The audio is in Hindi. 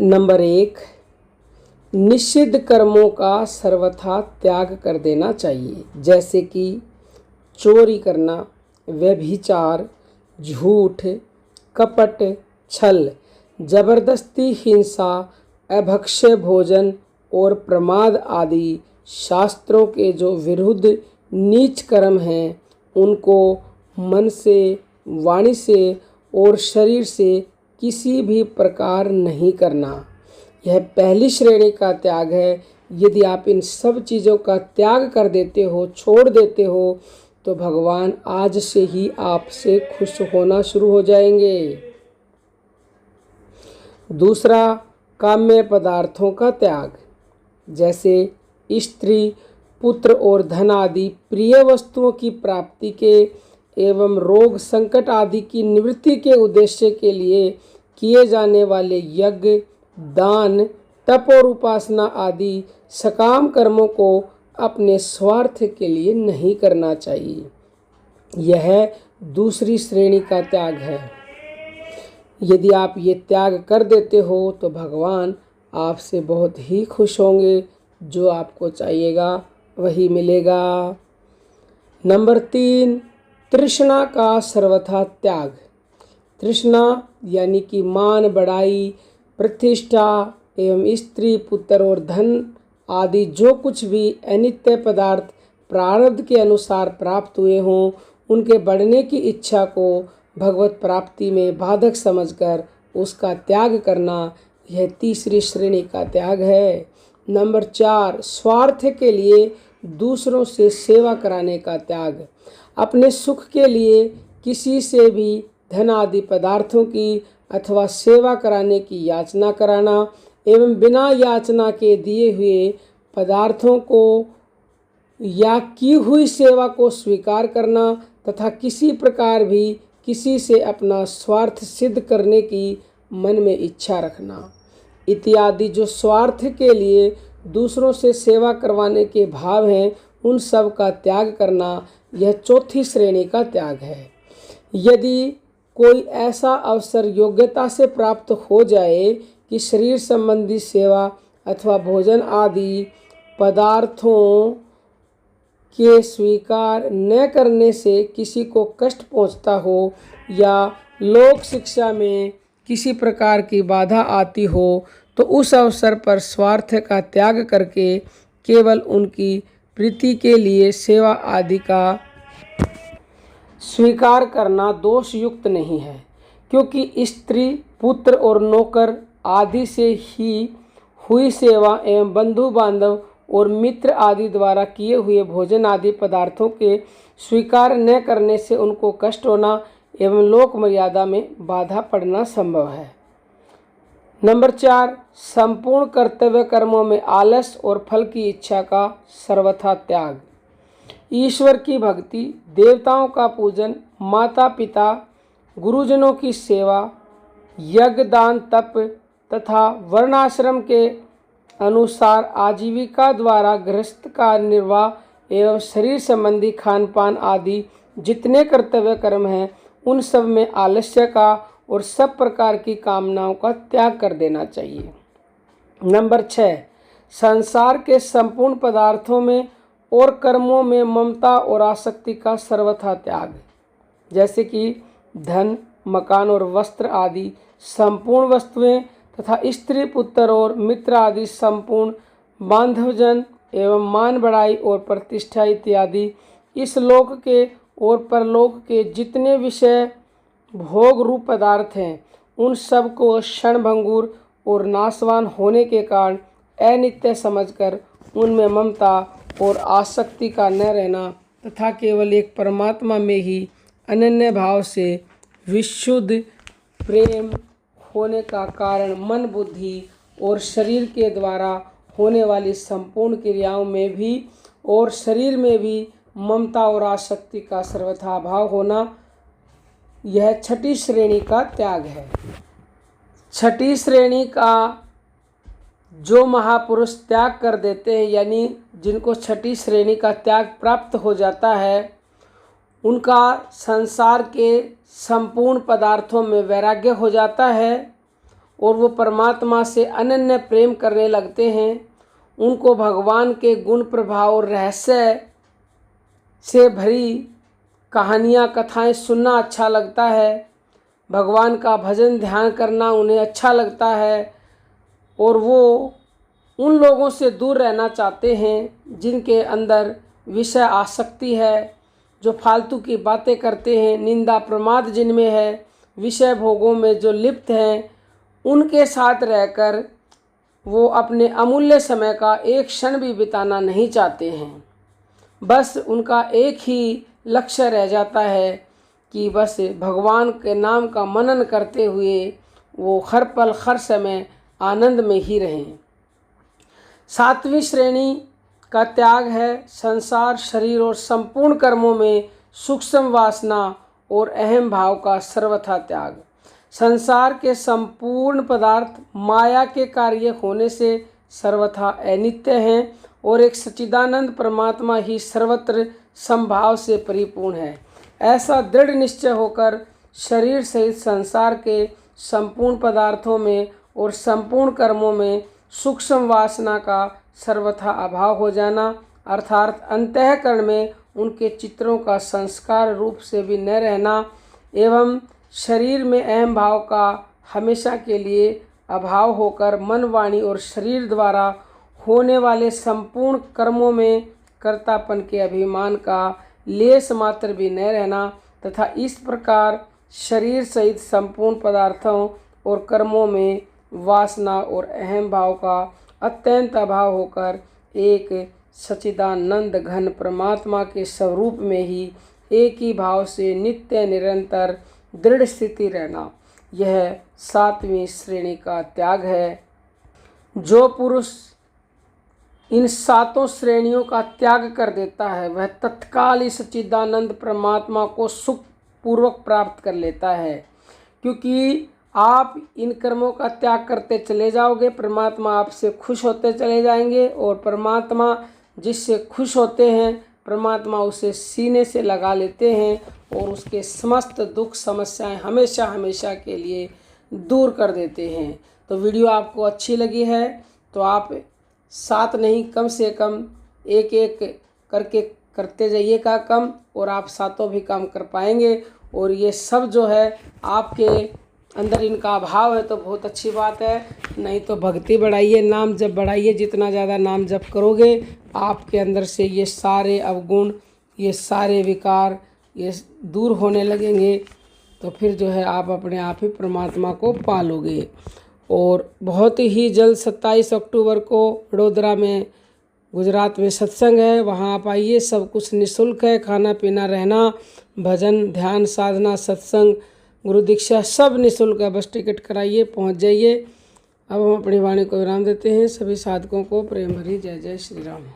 नंबर 1, निषिद्ध कर्मों का सर्वथा त्याग कर देना चाहिए, जैसे कि चोरी करना, व्यभिचार, झूठ, कपट, छल, जबरदस्ती, हिंसा, अभक्ष्य भोजन और प्रमाद आदि शास्त्रों के जो विरुद्ध नीच कर्म हैं, उनको मन से, वाणी से और शरीर से किसी भी प्रकार नहीं करना। यह पहली श्रेणी का त्याग है। यदि आप इन सब चीज़ों का त्याग कर देते हो, छोड़ देते हो, तो भगवान आज से ही आपसे खुश होना शुरू हो जाएंगे। दूसरा, काम्य पदार्थों का त्याग, जैसे स्त्री, पुत्र और धन आदि प्रिय वस्तुओं की प्राप्ति के एवं रोग संकट आदि की निवृत्ति के उद्देश्य के लिए किए जाने वाले यज्ञ, दान, तप और उपासना आदि सकाम कर्मों को अपने स्वार्थ के लिए नहीं करना चाहिए। यह दूसरी श्रेणी का त्याग है। यदि आप ये त्याग कर देते हो तो भगवान आपसे बहुत ही खुश होंगे। जो आपको चाहिएगा वही मिलेगा। नंबर 3, तृष्णा का सर्वथा त्याग। तृष्णा यानी कि मान, बड़ाई, प्रतिष्ठा एवं स्त्री, पुत्र और धन आदि जो कुछ भी अनित्य पदार्थ प्रारब्ध के अनुसार प्राप्त हुए हों, उनके बढ़ने की इच्छा को भगवत प्राप्ति में बाधक समझकर उसका त्याग करना, यह तीसरी श्रेणी का त्याग है। नंबर 4, स्वार्थ के लिए दूसरों से सेवा कराने का त्याग। अपने सुख के लिए किसी से भी धन आदि पदार्थों की अथवा सेवा कराने की याचना कराना एवं बिना याचना के दिए हुए पदार्थों को या की हुई सेवा को स्वीकार करना तथा किसी प्रकार भी किसी से अपना स्वार्थ सिद्ध करने की मन में इच्छा रखना इत्यादि जो स्वार्थ के लिए दूसरों से सेवा करवाने के भाव हैं, उन सब का त्याग करना, यह चौथी श्रेणी का त्याग है। यदि कोई ऐसा अवसर योग्यता से प्राप्त हो जाए कि शरीर संबंधी सेवा अथवा भोजन आदि पदार्थों के स्वीकार न करने से किसी को कष्ट पहुंचता हो या लोक शिक्षा में किसी प्रकार की बाधा आती हो, तो उस अवसर पर स्वार्थ का त्याग करके केवल उनकी प्रीति के लिए सेवा आदि का स्वीकार करना दोष युक्त नहीं है, क्योंकि स्त्री, पुत्र और नौकर आदि से ही हुई सेवा एवं बंधु बांधव और मित्र आदि द्वारा किए हुए भोजन आदि पदार्थों के स्वीकार न करने से उनको कष्ट होना एवं लोक मर्यादा में बाधा पड़ना संभव है। नंबर 4, संपूर्ण कर्तव्य कर्मों में आलस और फल की इच्छा का सर्वथा त्याग। ईश्वर की भक्ति, देवताओं का पूजन, माता पिता, गुरुजनों की सेवा, यज्ञ, दान, तप तथा वर्णाश्रम के अनुसार आजीविका द्वारा गृहस्थ का निर्वाह एवं शरीर संबंधी खान पान आदि जितने कर्तव्य कर्म हैं, उन सब में आलस्य का और सब प्रकार की कामनाओं का त्याग कर देना चाहिए। नंबर 6, संसार के संपूर्ण पदार्थों में और कर्मों में ममता और आसक्ति का सर्वथा त्याग, जैसे कि धन, मकान और वस्त्र आदि संपूर्ण वस्तुएं तथा स्त्री, पुत्र और मित्र आदि संपूर्ण बांधवजन एवं मान, बड़ाई और प्रतिष्ठा इत्यादि इस लोक के और परलोक के जितने विषय भोग रूप पदार्थ हैं, उन सब को क्षणभंगुर और नाशवान होने के कारण अनित्य समझकर उनमें ममता और आसक्ति का न रहना तथा केवल एक परमात्मा में ही अनन्य भाव से विशुद्ध प्रेम होने का कारण मन, बुद्धि और शरीर के द्वारा होने वाली संपूर्ण क्रियाओं में भी और शरीर में भी ममता और आसक्ति का सर्वथा अभाव होना, यह छठी श्रेणी का त्याग है। छठी श्रेणी का जो महापुरुष त्याग कर देते हैं, यानी जिनको छठी श्रेणी का त्याग प्राप्त हो जाता है, उनका संसार के संपूर्ण पदार्थों में वैराग्य हो जाता है और वो परमात्मा से अनन्य प्रेम करने लगते हैं। उनको भगवान के गुण प्रभाव और रहस्य से भरी कहानियाँ कथाएं सुनना अच्छा लगता है। भगवान का भजन ध्यान करना उन्हें अच्छा लगता है और वो उन लोगों से दूर रहना चाहते हैं जिनके अंदर विषय आसक्ति है, जो फालतू की बातें करते हैं, निंदा प्रमाद जिनमें है, विषय भोगों में जो लिप्त हैं। उनके साथ रहकर वो अपने अमूल्य समय का एक क्षण भी बिताना नहीं चाहते हैं। बस उनका एक ही लक्ष्य रह जाता है कि बस भगवान के नाम का मनन करते हुए वो हर पल हर समय आनंद में ही रहें। 7वीं श्रेणी का त्याग है संसार, शरीर और संपूर्ण कर्मों में सूक्ष्म वासना और अहम भाव का सर्वथा त्याग। संसार के संपूर्ण पदार्थ माया के कार्य होने से सर्वथा अनित्य हैं और एक सच्चिदानंद परमात्मा ही सर्वत्र संभाव से परिपूर्ण है। ऐसा दृढ़ निश्चय होकर शरीर सहित संसार के संपूर्ण पदार्थों में और संपूर्ण कर्मों में सूक्ष्म वासना का सर्वथा अभाव हो जाना, अर्थात अंतःकरण में उनके चित्रों का संस्कार रूप से भी न रहना एवं शरीर में अहम भाव का हमेशा के लिए अभाव होकर मन, वाणी और शरीर द्वारा होने वाले संपूर्ण कर्मों में कर्तापन के अभिमान का लेस मात्र भी न रहना तथा इस प्रकार शरीर सहित संपूर्ण पदार्थों और कर्मों में वासना और अहम भाव का अत्यंत अभाव होकर एक सच्चिदानंद घन परमात्मा के स्वरूप में ही एक ही भाव से नित्य निरंतर दृढ़ स्थिति रहना, यह 7वीं श्रेणी का त्याग है। जो पुरुष इन 7 श्रेणियों का त्याग कर देता है वह तत्काल इस सच्चिदानंद परमात्मा को सुख पूर्वक प्राप्त कर लेता है, क्योंकि आप इन कर्मों का त्याग करते चले जाओगे, परमात्मा आपसे खुश होते चले जाएंगे और परमात्मा जिससे खुश होते हैं परमात्मा उसे सीने से लगा लेते हैं और उसके समस्त दुख समस्याएं हमेशा हमेशा के लिए दूर कर देते हैं। तो वीडियो आपको अच्छी लगी है तो आप 7 नहीं कम से कम एक एक करके करते जाइएगा कम, और आप 7 भी काम कर पाएंगे। और ये सब जो है आपके अंदर इनका अभाव है तो बहुत अच्छी बात है, नहीं तो भक्ति बढ़ाइए, नाम जप बढ़ाइए। जितना ज़्यादा नाम जप करोगे आपके अंदर से ये सारे अवगुण, ये सारे विकार ये दूर होने लगेंगे, तो फिर जो है आप अपने आप ही परमात्मा को पालोगे। और बहुत ही जल्द 27 अक्टूबर को वडोदरा में गुजरात में सत्संग है, वहाँ आप आइए। सब कुछ निःशुल्क है, खाना पीना रहना, भजन ध्यान साधना सत्संग गुरु दीक्षा सब निःशुल्क है। बस टिकट कराइए, पहुँच जाइए। अब हम अपनी वाणी को विराम देते हैं। सभी साधकों को प्रेम भरी जय जय श्री राम।